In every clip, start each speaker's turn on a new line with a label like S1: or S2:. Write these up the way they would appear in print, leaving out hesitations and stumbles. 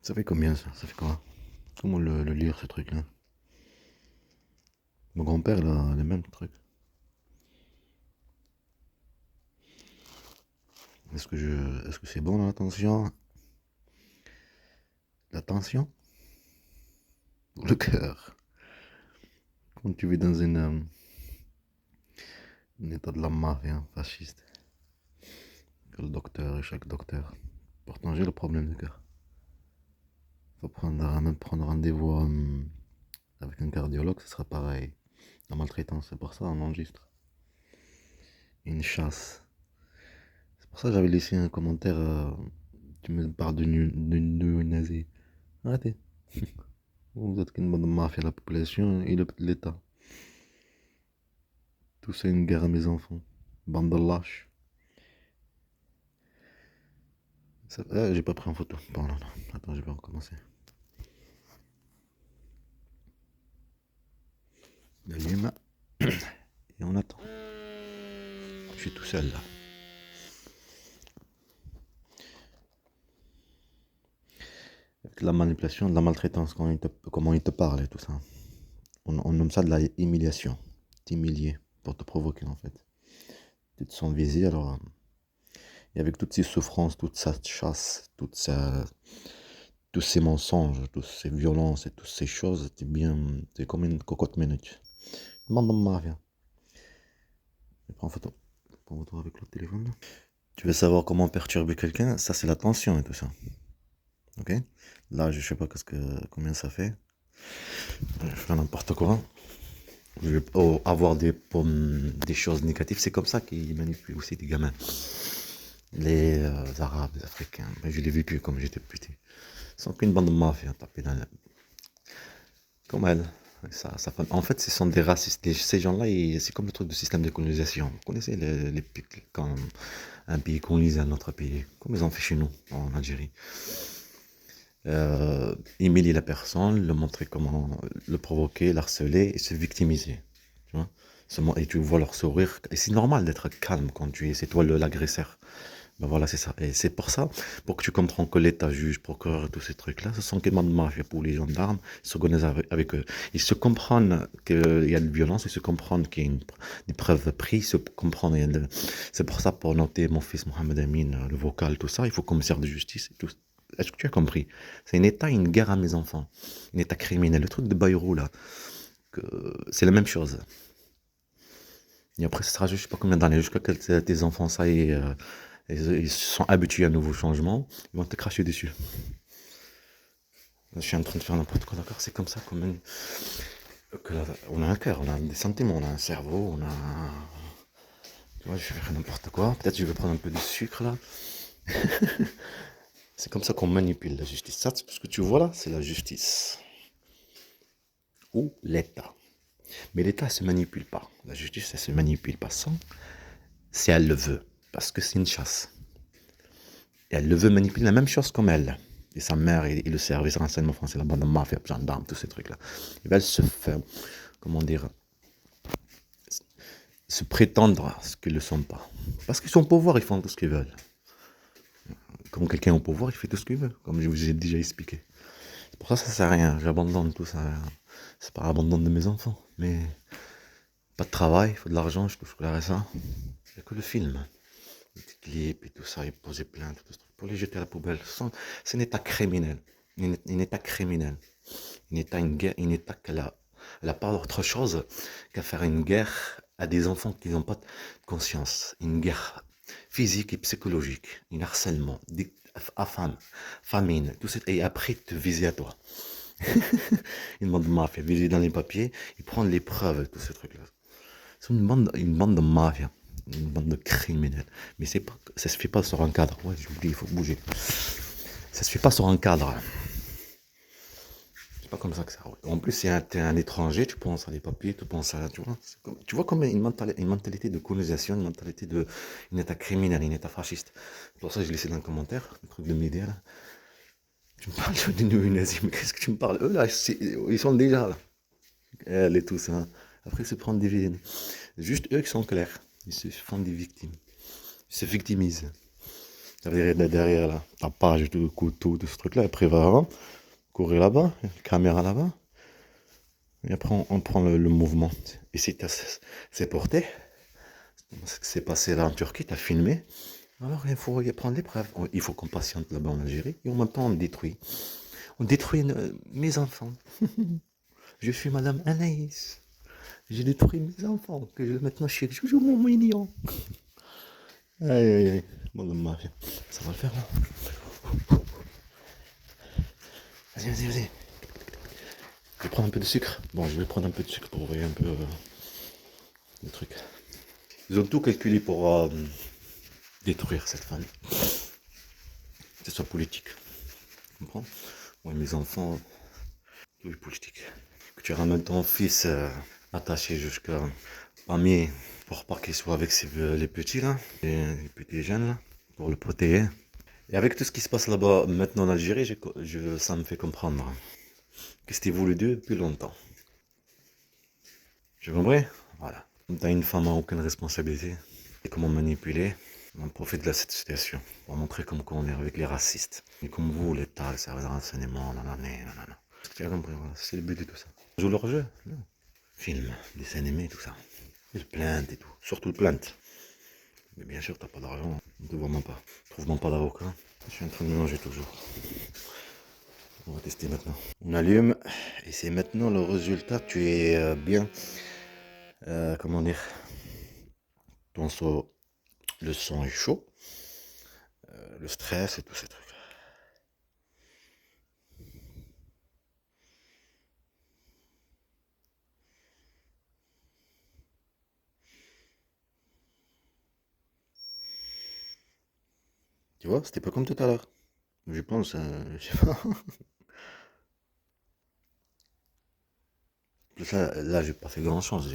S1: Ça fait combien ça? Ça fait quoi? Comment le lire ce truc-là? Mon grand-père il a les mêmes trucs. Est-ce que c'est bon là, l'attention? L'attention? Ou le cœur? Quand tu vis dans un état de la mafia fasciste, que le docteur et chaque docteur. Pourtant j'ai le problème du cœur. Faut même prendre rendez-vous avec un cardiologue, ce sera pareil. La maltraitance, c'est pour ça on enregistre. Une chasse. C'est pour ça que j'avais laissé un commentaire. Tu me parles de néo-nazi. Arrêtez. Vous êtes qu'une bande de mafia, la population et l'État. Tout ça une guerre à mes enfants. Bande de lâches. J'ai pas pris en photo. Bon, non, non. Attends, je vais recommencer. Allume. Et on attend. Je suis tout seul là. Avec la manipulation, de la maltraitance, comment il te parle et tout ça. On nomme ça de la humiliation. T'humilier pour te provoquer en fait. Tu te sens visé alors. Et avec toutes ces souffrances, toute cette chasse, tous ces mensonges, toutes ces violences et toutes ces choses, t'es comme une cocotte minute. Maman, mafia. Je prends photo. Je prends photo avec le téléphone. Tu veux savoir comment perturber quelqu'un? Ça, c'est la tension et tout ça. Ok? Là, je sais pas combien ça fait. Je fais n'importe quoi. Je vais avoir des choses négatives. C'est comme ça qu'ils manipulent aussi des gamins. Les Arabes, les Africains. Ben, je l'ai vécu comme j'étais petit. Ils sont qu'une bande de mafia tapés dans la... Comme elle. En fait, ce sont des racistes. Ces gens-là, c'est comme le truc du système de colonisation. Vous connaissez quand un pays colonise un autre pays, comme ils ont fait chez nous, en Algérie. Humilier la personne, le montrer comment le provoquer, l'harceler et se victimiser. Tu vois. Et tu vois leur sourire. Et c'est normal d'être calme quand c'est toi l'agresseur. Ben voilà, c'est ça. Et c'est pour ça, pour que tu comprends que l'État, juge, procureur, tous ces trucs-là, ce sont quasiment de mafia pour les gendarmes. Ils s'organisent avec eux. Ils se comprennent qu'il y a de violence, ils se comprennent qu'il y a des preuves prises, ils se comprennent. C'est pour ça, pour noter mon fils Mohamed Amin, le vocal, tout ça, il faut commissaire de justice et tout. Est-ce que tu as compris? C'est un État, une guerre à mes enfants. Un État criminel. Le truc de Bayrou, là, c'est la même chose. Et après, ce sera je sais pas combien d'années, jusqu'à que tes enfants, ça y est, ils se sont habitués à un nouveau changement, ils vont te cracher dessus. Je suis en train de faire n'importe quoi, d'accord? C'est comme ça on a un cœur, on a des sentiments, on a un cerveau, on a... Tu vois, je vais faire n'importe quoi. Peut-être je vais prendre un peu de sucre, là. C'est comme ça qu'on manipule la justice. Ça, ce que tu vois là, c'est la justice. Ou l'État. Mais l'État ne se manipule pas. La justice, elle se manipule pas sans, si elle le veut. Parce que c'est une chasse. Et elle le veut manipuler la même chose comme elle. Et sa mère et le service renseignement français, la bande de mafia, gendarme, tous ces trucs-là. Ils veulent se faire, comment dire, se prétendre ce qu'ils ne le sont pas. Parce qu'ils sont au pouvoir, ils font tout ce qu'ils veulent. Comme quelqu'un au pouvoir, il fait tout ce qu'il veut, comme je vous ai déjà expliqué. C'est pour ça que ça sert à rien, j'abandonne tout ça. C'est pas l'abandon de mes enfants, mais pas de travail, il faut de l'argent, je touche que la RSA. Il n'y a que le film. Les petits clips et tout ça, et poser plainte, tout ça, pour les jeter à la poubelle. C'est un état criminel. Un état criminel. Une guerre, un état elle a pas autre chose qu'à faire une guerre à des enfants qui n'ont pas de conscience. Une guerre physique et psychologique. Un harcèlement, famine, tout ça. Et après, te viser à toi. Une bande de mafia, viser dans les papiers et prendre les preuves, tous ces trucs-là. C'est une bande de mafia, une bande de criminels. Mais ça se fait pas sur un cadre. Ouais, j'ai oublié, il faut bouger. Ça se fait pas sur un cadre. C'est pas comme ça que ça roule. En plus, si t'es un étranger, tu penses à des papiers, tu penses à, tu vois comme une mentalité de colonisation, une mentalité de, un état criminel, un état fasciste. C'est pour ça que j'ai laissé dans le commentaire, le truc de médias, là. Tu me parles de néo-nazis, mais qu'est-ce que tu me parles? Eux, là, ils sont déjà là. Elle et tout ça. Après, ils se prennent des, juste eux qui sont clairs. Ils se font des victimes. Ils se victimisent. Derrière là, ta page, tout, couteau, tout ce truc-là. Après, va courir là-bas, caméra là-bas. Et après, on prend le mouvement. Et si c'est porté, ce qui s'est passé là en Turquie, tu as filmé. Alors, il faut y prendre les preuves. Il faut qu'on patiente là-bas en Algérie. Et en même temps, on détruit. On détruit mes enfants. Je suis Madame Anaïs. J'ai détruit mes enfants. Maintenant, je suis toujours mon mignon. Aïe, aïe, aïe. Bon, mafia. Ça va le faire, là. Vas-y, vas-y, vas-y. Je vais prendre un peu de sucre. Bon, je vais prendre un peu de sucre pour ouvrir un peu le truc. Ils ont tout calculé pour détruire cette famille. Que ce soit politique. Tu comprends? Ouais, mes enfants, tout est politique. Que tu ramènes ton fils attaché jusqu'à Pamiers pour pas qu'il soit avec les petits là, les petits jeunes là, pour le protéger. Et avec tout ce qui se passe là-bas maintenant en Algérie, ça me fait comprendre que c'était voulu d'eux depuis longtemps. Tu comprends? Voilà. Quand t'as une femme n'a aucune responsabilité et comment manipuler, on profite de cette situation pour montrer comme quoi on est avec les racistes. Et comme vous, l'État, le service de renseignement, nanana. Tu as compris, voilà, c'est le but de tout ça. Ils jouent leur jeu, non. Film, dessins animés, tout ça. Et le plainte et tout. Surtout le plainte. Mais bien sûr, t'as pas d'argent, ne te vois même pas. Trouve même pas d'avocat. Je suis en train de mélanger toujours. On va tester maintenant. On allume et c'est maintenant le résultat. Tu es bien. Comment dire? Le sang est chaud. Le stress et tous ces trucs. Tu vois, c'était pas comme tout à l'heure. Je pense, je sais pas. Là, j'ai pas fait grand chose.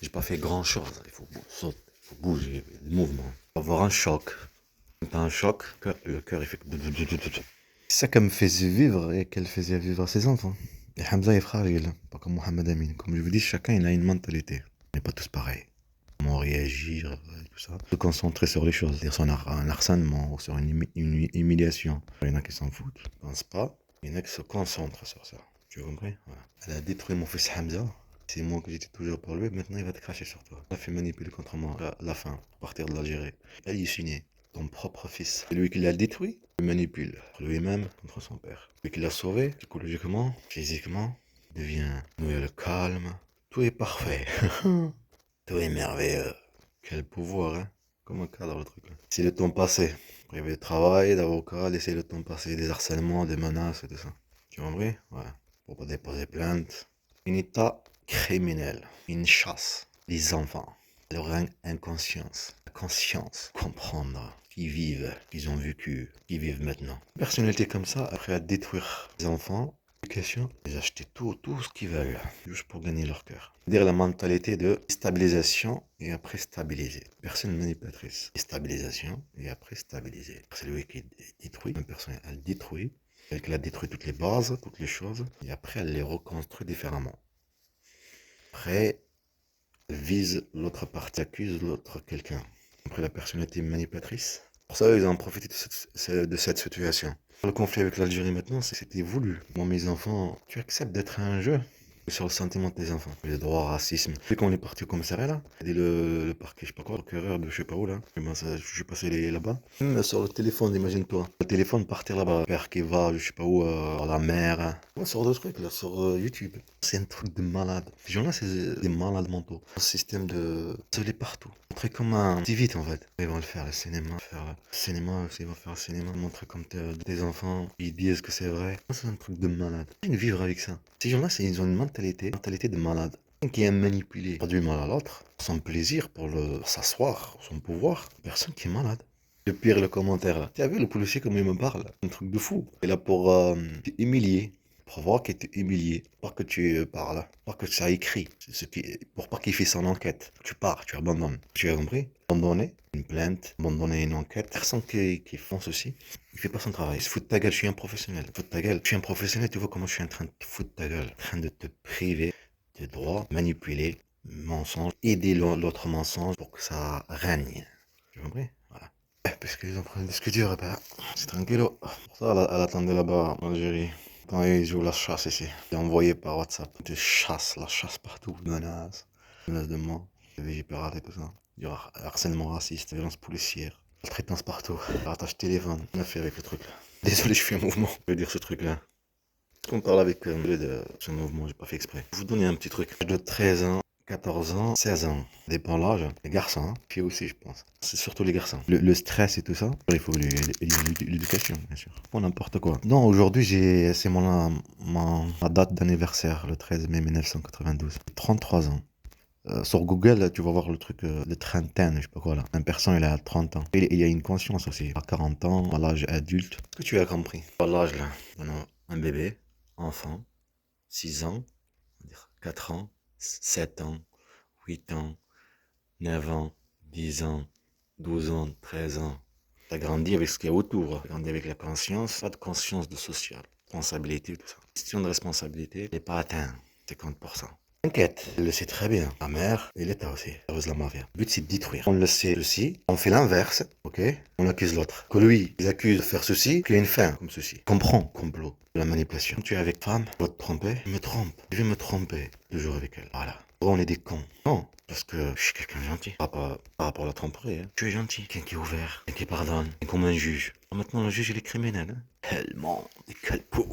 S1: J'ai pas fait grand chose. Il faut sauter, il faut bouger, le mouvement. Avoir un choc. Quand t'as un choc, le cœur il fait. C'est ça qu'elle me faisait vivre et qu'elle faisait vivre à ses enfants. Et Hamza est fragile, pas comme Mohamed Amin. Comme je vous dis, chacun il a une mentalité. On n'est pas tous pareils. Comment réagir, tout ça. Se concentrer sur les choses, dire sur un harcèlement ou sur une humiliation. Il y en a qui s'en foutent, ne pensent pas. Il y en a qui se concentrent sur ça. Tu as compris? Voilà. Elle a détruit mon fils Hamza. C'est moi que j'étais toujours pour lui. Maintenant, il va te cracher sur toi. Elle a fait manipuler contre moi à la fin, à partir de l'Algérie. Elle y est signée. Ton propre fils. C'est lui qui l'a détruit. Il manipule lui-même contre son père. Lui qui l'a sauvé, psychologiquement, physiquement, devient le calme. Tout est parfait. Tout est merveilleux. Quel pouvoir, hein? Comme un cadre, le truc, là. C'est le temps passé. Privé de travail, d'avocat, laisser le temps passer, des harcèlements, des menaces et tout ça. Tu m'as compris? Voilà. Pour pas déposer plainte. Un état criminel. Une chasse. Les enfants. Leur inconscience. La conscience. Comprendre. Qui vivent, qu'ils ont vécu, qui vivent maintenant. Une personnalité comme ça, après à détruire les enfants, l'éducation, ils achètent tout ce qu'ils veulent, juste pour gagner leur cœur. C'est-à-dire la mentalité de stabilisation et après stabiliser. Personne manipulatrice. Stabilisation et après stabiliser. C'est lui qui détruit, une personne, elle détruit, elle a détruit toutes les bases, toutes les choses, et après elle les reconstruit différemment. Après, elle vise l'autre partie, accuse l'autre quelqu'un. Après la personnalité manipulatrice. Pour ça, ils ont profité de cette situation. Le conflit avec l'Algérie maintenant, c'était voulu. Moi, mes enfants, tu acceptes d'être un jeu sur le sentiment de tes enfants. Les droits, racisme. Dès qu'on est parti au commissariat là, dès le parquet, je sais pas quoi, le procureur de je sais pas où là, je suis passé là-bas. Même sur le téléphone, imagine-toi. Le téléphone partir là-bas, père qui va, je sais pas où, à la mer. Hein. Ouais, sur d'autres trucs là, sur YouTube. C'est un truc de malade. Ces gens-là, c'est des malades mentaux. Un système de isolé partout. Montrer comme un petit vite en fait. Ils vont le faire, le cinéma. Ils vont faire le cinéma. Montrer comme des enfants. Ils disent que c'est vrai. C'est un truc de malade. Vivre avec ça. Ces gens-là, ils ont une mentalité de malade. Qui aime manipuler, faire du mal à l'autre, son plaisir pour s'asseoir, son pouvoir. Personne qui est malade. Le pire, le commentaire là. Tu as vu le policier comme il me parle? Un truc de fou. Il est là pour humilier. Pour voir qu'il est humilié. Pas que tu parles. Pas que ça écrit. Pour pas qu'il fasse son enquête. Tu pars, tu abandonnes. Tu as compris? Abandonner une plainte, abandonner une enquête. Personne qui font ceci, il fait pas son travail. Il se fout de ta gueule, je suis un professionnel. Fout de ta gueule. Je suis un professionnel, tu vois comment je suis en train de te foutre de ta gueule. En train de te priver de droits, manipuler, mensonge, aider l'autre mensonge pour que ça règne. Tu as compris? Voilà. parce qu'ils ont pris un disque dur, bah, c'est tranquillo. Pour ça, elle attendait là-bas en Algérie. Quand ils jouent la chasse ici. J'ai envoyé par WhatsApp. De chasse, la chasse partout. Menaces de mort. Vigipirate et tout ça. Du harcèlement raciste, violence policière. Maltraitance partout. Rattache téléphone. On a fait avec le truc là. Désolé, je fais un mouvement. Je veux dire ce truc là. On parle avec de ce mouvement, j'ai pas fait exprès. Je vais vous donner un petit truc. De 13 ans, 14 ans, 16 ans. Dépend l'âge. Les garçons, hein. Filles aussi, je pense. C'est surtout les garçons. Le stress et tout ça, il faut l'éducation, bien sûr. Pour n'importe quoi. Non, aujourd'hui, c'est ma date d'anniversaire, le 13 mai 1992. 33 ans. Sur Google, tu vas voir le truc de trentaine, je sais pas quoi là. Un personne, il a 30 ans. Il y a une conscience aussi. À 40 ans, à l'âge adulte. Est-ce que tu as compris? À l'âge là, on a un bébé, enfant, 6 ans, on va dire 4 ans, 7 ans, 8 ans, 9 ans, 10 ans, 12 ans, 13 ans. T'as grandi avec ce qu'il y a autour. T'as grandi avec la conscience, pas de conscience de social. Responsabilité, tout ça. Question de responsabilité n'est pas atteinte. 50%. T'inquiète, elle le sait très bien. Ma mère et l'État aussi. Heureuse la mafia. Le but c'est de détruire. On le sait aussi. On fait l'inverse, ok? On accuse l'autre. Que lui, il accuse de faire ceci, qu'il y a une fin comme ceci. Comprends, complot. La manipulation. Tu es avec femme, tu vas te tromper. Je me trompe. Je vais me tromper. Toujours avec elle. Voilà. On est des cons. Non. Parce que je suis quelqu'un de gentil. Par rapport à la tromperie, hein. Tu es gentil. Quelqu'un qui est ouvert. Quelqu'un qui pardonne. Comme un juge. Maintenant, le juge, il est criminel, hein. Tellement. Et quel pouvoir.